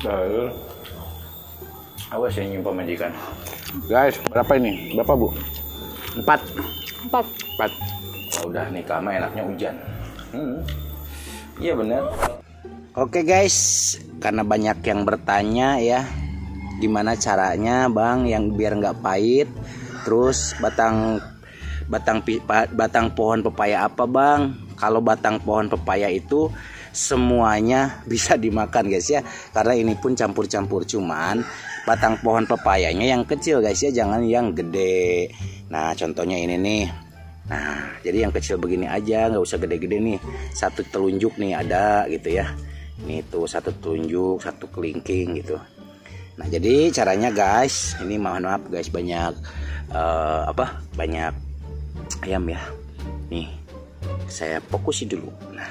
Lalu, awas yang nyimpan majikan. Guys, berapa ini? Berapa bu? 4. 4. Ya udah nikah mah enaknya hujan. Iya benar. Oke guys, karena banyak yang bertanya ya, gimana caranya bang yang biar nggak pahit. Terus batang pohon pepaya apa bang? Kalau batang pohon pepaya itu semuanya bisa dimakan guys ya, karena ini pun campur-campur, cuman batang pohon pepayanya yang kecil guys ya, jangan yang gede. Nah contohnya ini nih. Nah jadi yang kecil begini aja, nggak usah gede-gede nih. 1 telunjuk nih ada gitu ya. Ini tuh 1 telunjuk, 1 kelingking gitu. Nah jadi caranya guys, ini mohon maaf guys banyak banyak ayam ya. Nih saya fokusin dulu. Nah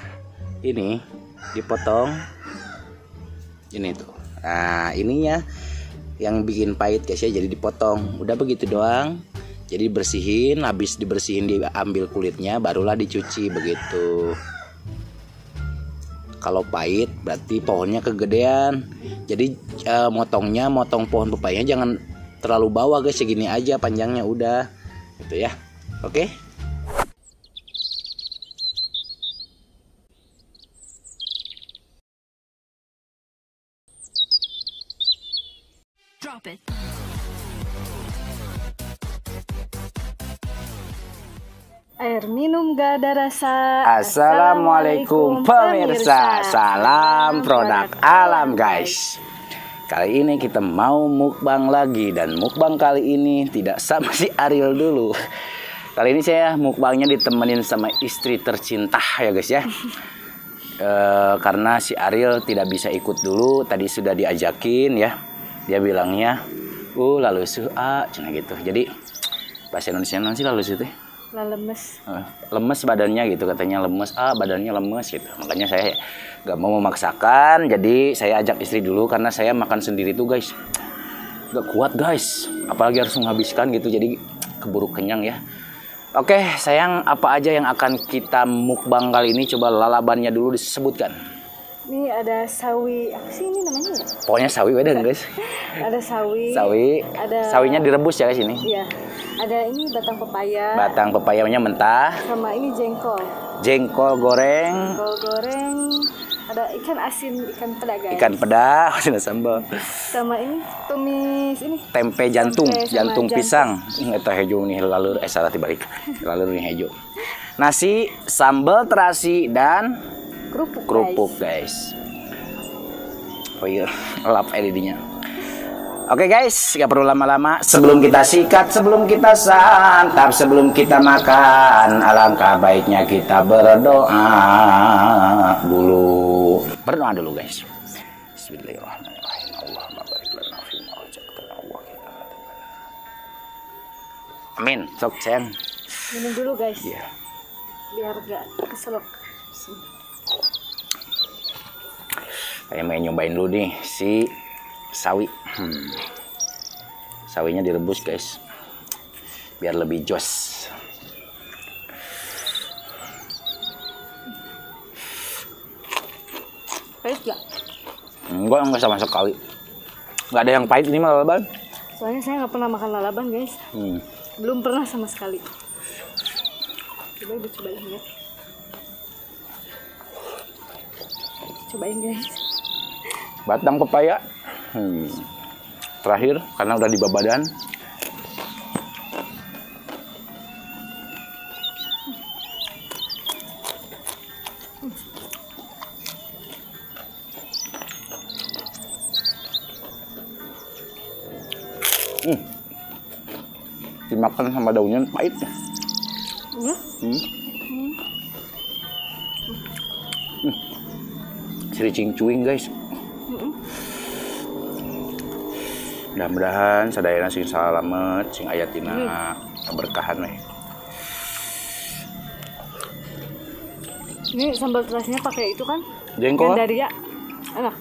ini dipotong ini tuh. Nah ininya yang bikin pahit guys ya, jadi dipotong. Udah begitu doang. Jadi bersihin, habis dibersihin diambil kulitnya, barulah dicuci begitu. Kalau pahit berarti pohonnya kegedean. Jadi motong pohon pepayanya jangan terlalu bawah guys, segini aja panjangnya udah. Gitu ya. Oke? Drop it. Air minum gak ada rasa. Assalamualaikum pemirsa, salam produk alam guys. Kali ini kita mau mukbang lagi, dan mukbang kali ini tidak sama si Ariel dulu. Kali ini saya mukbangnya ditemenin sama istri tercinta ya guys ya. Karena si Ariel tidak bisa ikut dulu, tadi sudah diajakin ya. Dia bilangnya, lalu cina gitu. Jadi bahasa Indonesia nanti lalu itu lemes badannya gitu, katanya lemes, badannya lemes gitu. Makanya saya gak mau memaksakan, jadi saya ajak istri dulu karena saya makan sendiri tuh guys, gak kuat guys, apalagi harus menghabiskan gitu, jadi keburu kenyang ya. Oke sayang, apa aja yang akan kita mukbang kali ini, coba lalabannya dulu disebutkan. Ini ada sawi, apa sih ini namanya ya? Pokoknya sawi beda guys. Ada sawi. Ada sawinya direbus ya guys ini. Iya. Ada ini batang pepaya. Batang pepayanya mentah. Sama ini jengkol. Jengkol goreng. Jengkol goreng. Ada ikan asin, ikan peda guys. Ikan peda, ada sambal. Sama ini tumis ini. Tempe jantung pisang. Eta hejo nih lalur salah dibalik. Lalur nih hejo. Nasi, sambal terasi dan kerupuk guys. Oh iya, lap edinya. Oke guys, gak perlu lama-lama. Sebelum kita sikat, sebelum kita santap, sebelum kita makan, alangkah baiknya kita berdoa dulu. Berdoa dulu guys. Bismillahirrahmanirrahim. Allahumma barik lana fima razaqtana wa qina adzabannar. Amin. Sok sayang. Minum dulu guys. Iya. Biar gak keselak. Saya mau nyobain dulu nih si sawi. Sawinya direbus guys, biar lebih jos. Pahit gak? Enggak sama sekali. Nggak ada yang pahit ini mah lalaban. Soalnya saya nggak pernah makan lalaban guys. Belum pernah sama sekali. Coba cobain ya. Cobain guys. Batang pepaya terakhir karena udah di babadan. Dimakan sama daunnya pahit. Sericing cuing guys. Mudah-mudahan sadayana sing salamet sing aya tina keberkahan we. Ini sambal terasinya pakai itu kan? Jengkol. Gandaria. Enak.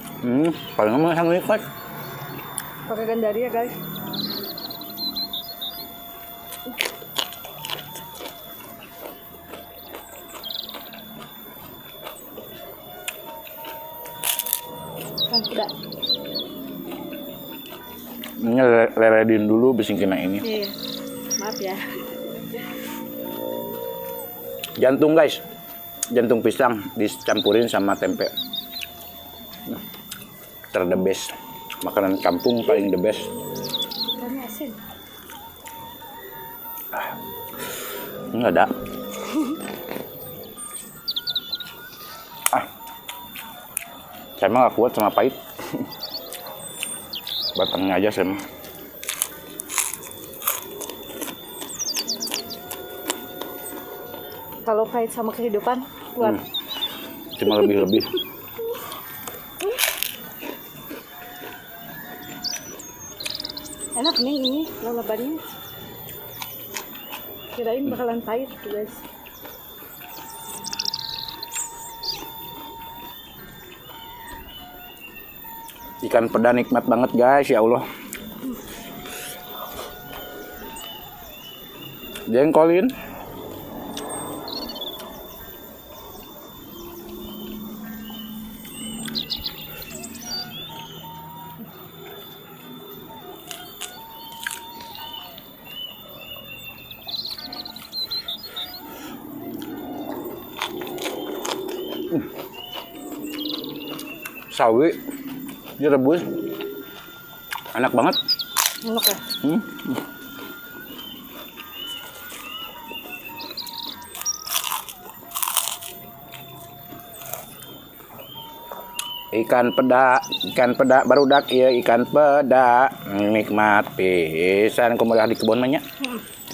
Paling mah sangat nikmat. Pakai gandaria guys. Kan tidak. Ini leredin dulu bising kena ini. Iya. Maaf ya. Jantung guys, jantung pisang dicampurin sama tempe. The best. Makanan kampung paling the best. Karena asin. Enggak ada. Saya mah gak kuat sama pahit. Batangnya aja saya mah. Kalau pahit sama kehidupan, kuat. Cuma lebih-lebih. Enak nih ini lalabannya. Kirain bakalan pahit tuh guys. Ikan peda nikmat banget guys, ya Allah. Jengkolin. Sawi direbus enak banget. Enak ya. Ikan peda barudak ya, ikan peda nikmat pisan kumaha di kebun banyak.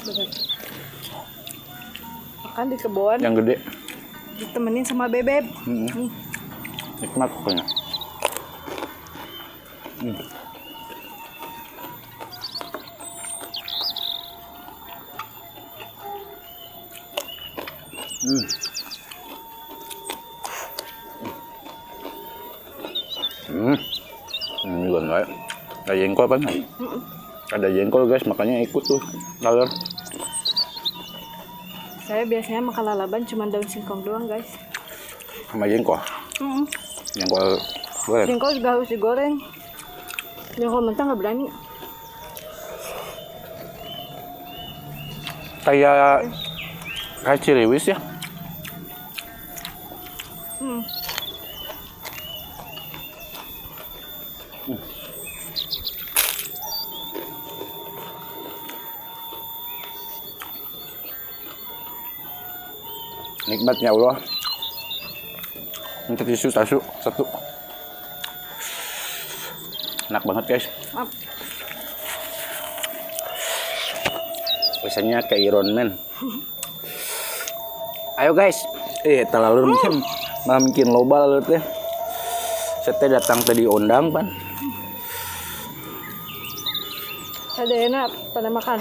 Bener. Makan di kebun Yang gede. ditemenin sama bebek. Nikmat pokoknya. Ini juga enggak. Ada jengkol kan? Ada jengkol guys, makanya ikut tuh lalur. Saya biasanya makan lalaban cuma daun singkong doang guys. Sama jengkol. Jengkol goreng. Jengkol juga harus digoreng. Jengkol mentah nggak berani. Kayak ciriwis ya. Nikmatnya Allah. Minta tisu satu. Enak banget guys. Maaf. Biasanya kayak Iron Man. Ayo guys. Talalur malah bikin loba lalur teh. Saya datang tadi undang pan. Ada enak pada makan.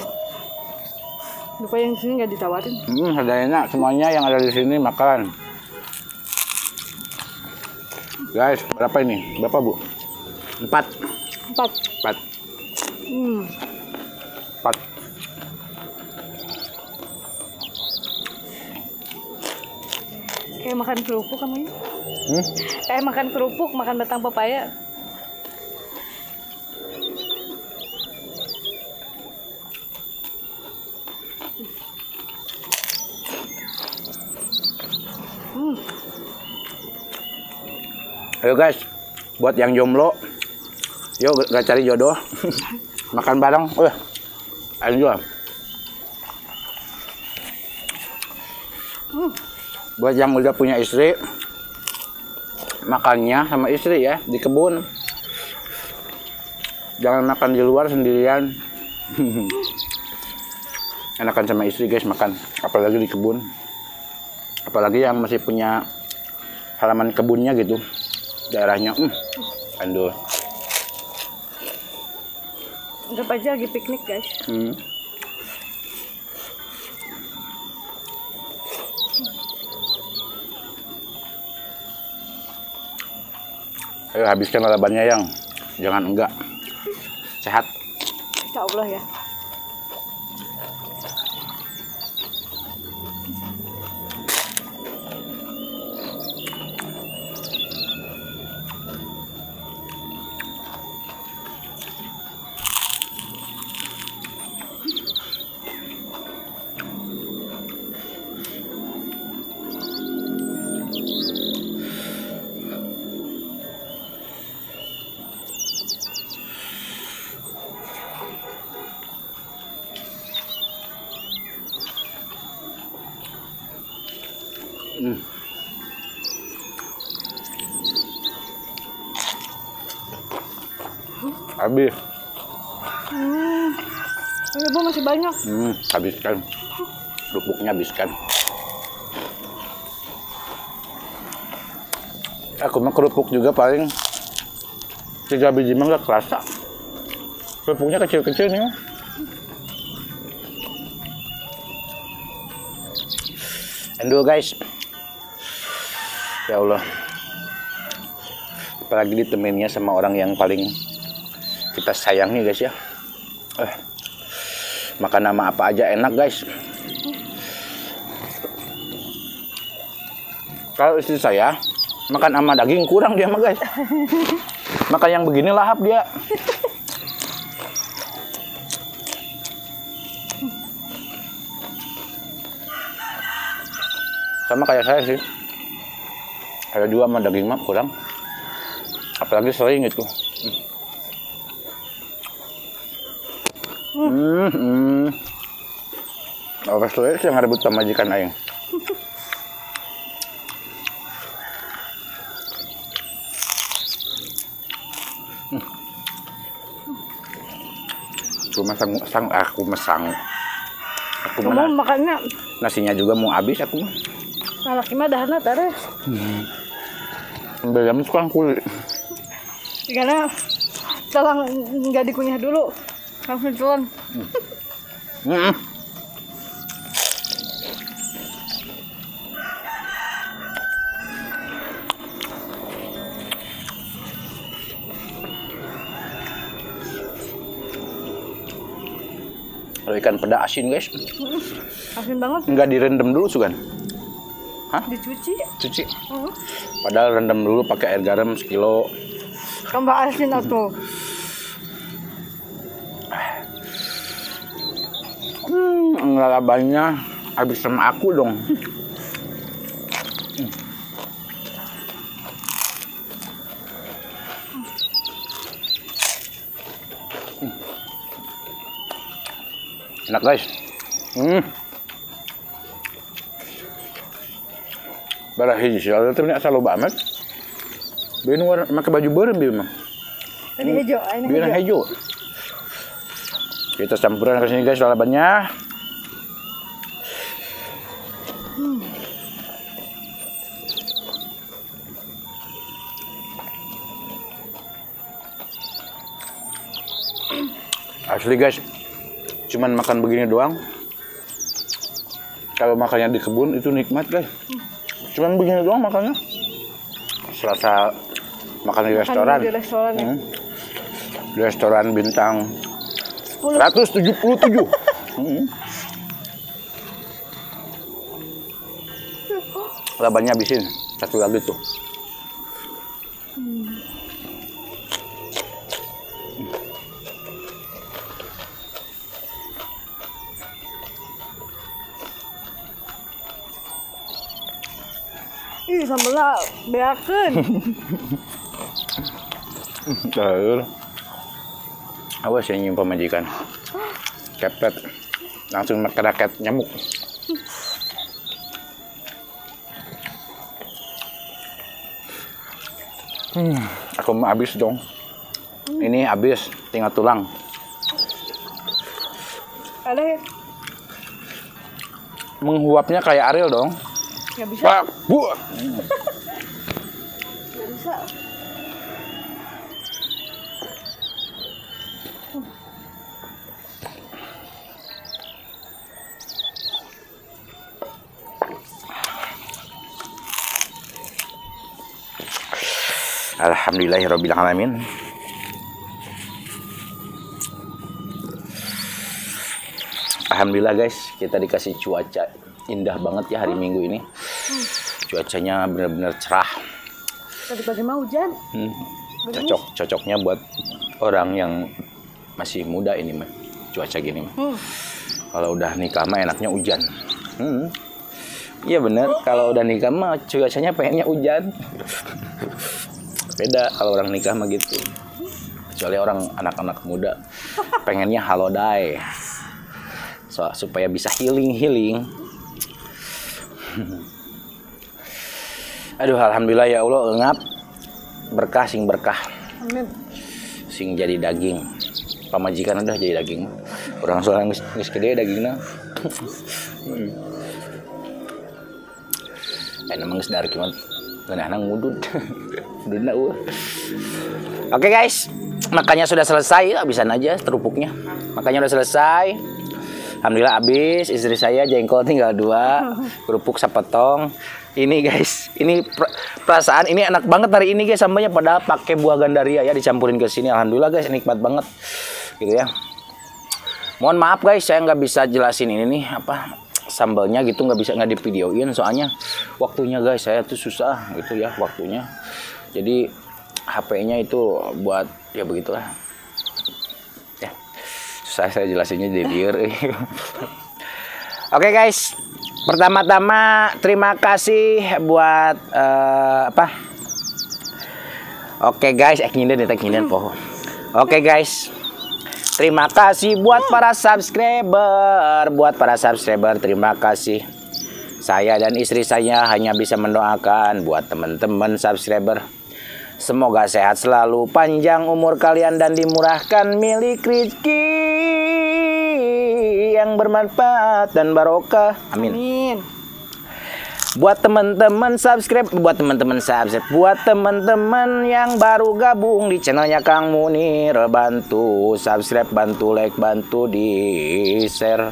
Lupa yang sini nggak ditawarin. Ada enak semuanya yang ada di sini makan. Guys, berapa ini? Berapa bu? 4. 4. 4. 4. Kayak makan kerupuk kamu ini. Kayak makan kerupuk, makan batang pepaya. Ayo guys, buat yang jomblo, yuk gak cari jodoh, makan bareng, ayo juga. Buat yang udah punya istri, makannya sama istri ya di kebun. Jangan makan di luar sendirian. Enakan sama istri guys makan, apalagi di kebun. Apalagi yang masih punya halaman kebunnya gitu. Daerahnya, aduh. Anggap aja lagi piknik guys. Ayo habiskan lalabannya yang, jangan enggak. Sehat. Insya Allah ya. Habis. Ini Bu masih banyak. Habiskan. Kerupuknya habiskan. Aku mah kerupuk juga paling 3 biji mah nggak kerasa. Kerupuknya kecil-kecil nih. Endul guys. Ya Allah. Apalagi ditemeninnya sama orang yang paling kita sayangi guys ya. Makan nama apa aja enak guys. Kalau istri saya makan sama daging kurang dia mah guys. Makan yang begini lahap dia. Sama kayak saya sih. Ada juga sama daging mah kurang. Apalagi sering itu. Apa sih yang ngerebut sama majikan aing? Aku Kamu makannya nasinya juga mau habis aku mah. nah laki mah dahana tare. Beliau kurang kulit. Karena telang nggak dikunyah dulu. Langsung telan. Kalau ikan peda asin guys. Asin banget. Nggak direndam dulu Sugan. Hah? Dicuci. Cuci. Padahal rendam dulu pakai air garam sekilo. Tambah asin atau. Lalabannya habis sama aku dong. Enak guys. Barah hiji sih, ada ternyata selalu banget. Biar warna pakai baju berem biar mah. Tadi hijau, ini Biar hijau. hijau. Kita campuran ke sini guys lalabannya. Asli guys, cuman makan begini doang. Kalau makannya di kebun itu nikmat guys. Cuman begini doang makannya. Serasa makan di restoran. Di restoran ya. Di restoran bintang 177. Labannya habisin. Satu lagi tuh. Ih, sambelnya beakeun. Awas yang nyium pemajikan. Kepet. Langsung makan raket nyamuk. Aku mau habis dong. Ini habis, tinggal tulang. Ada ya? Menghuapnya kayak Ariel dong. Nggak bisa. Pak, Bu. Nggak bisa. Alhamdulillahirabbil alamin. Alhamdulillah guys, kita dikasih cuaca indah banget ya hari Minggu ini. Cuacanya benar-benar cerah. Tadi pagi mau hujan. Cocoknya buat orang yang masih muda ini mah. Cuaca gini mah. Kalau udah nikah mah enaknya hujan. Iya bener, kalau udah nikah mah cuacanya pengennya hujan. Beda kalau orang nikah mah gitu. Kecuali orang anak-anak muda pengennya haloday. Supaya bisa healing. Aduh, alhamdulillah ya Allah, ngap berkah sing berkah. Amin. sing jadi daging. Pamajikan udah jadi daging. Orang soalnya geus gede dagingna. Emang geus dark cuman ngeunahna ngudud. Ngududna eueuh. Oke guys, makannya sudah selesai, habisan aja terupuknya. Makannya udah selesai. Alhamdulillah habis, istri saya jengkol tinggal 2, kerupuk sepotong. Ini guys, ini perasaan ini enak banget hari ini guys, sambalnya padahal pakai buah gandaria ya dicampurin ke sini. Alhamdulillah guys, nikmat banget. Gitu ya. Mohon maaf guys, saya nggak bisa jelasin ini nih apa sambalnya gitu, nggak di videoin soalnya waktunya guys, saya tuh susah gitu ya waktunya. Jadi HP-nya itu buat ya begitulah. Ya. Susah saya jelasinnya di liur. Oke guys. Pertama-tama terima kasih buat apa? Oke guys, nginen poho. Oke guys. Terima kasih buat para subscriber, terima kasih. Saya dan istri saya hanya bisa mendoakan buat teman-teman subscriber. Semoga sehat selalu, panjang umur kalian dan dimurahkan milik rezeki yang bermanfaat dan barokah. Amin. Amin. Buat teman-teman yang baru gabung di channelnya Kang Munir, bantu subscribe, bantu like, bantu di share.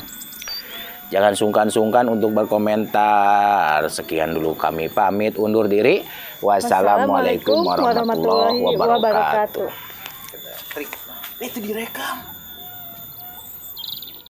Jangan sungkan-sungkan untuk berkomentar. Sekian dulu kami pamit undur diri. Wassalamualaikum warahmatullahi wabarakatuh. Itu direkam.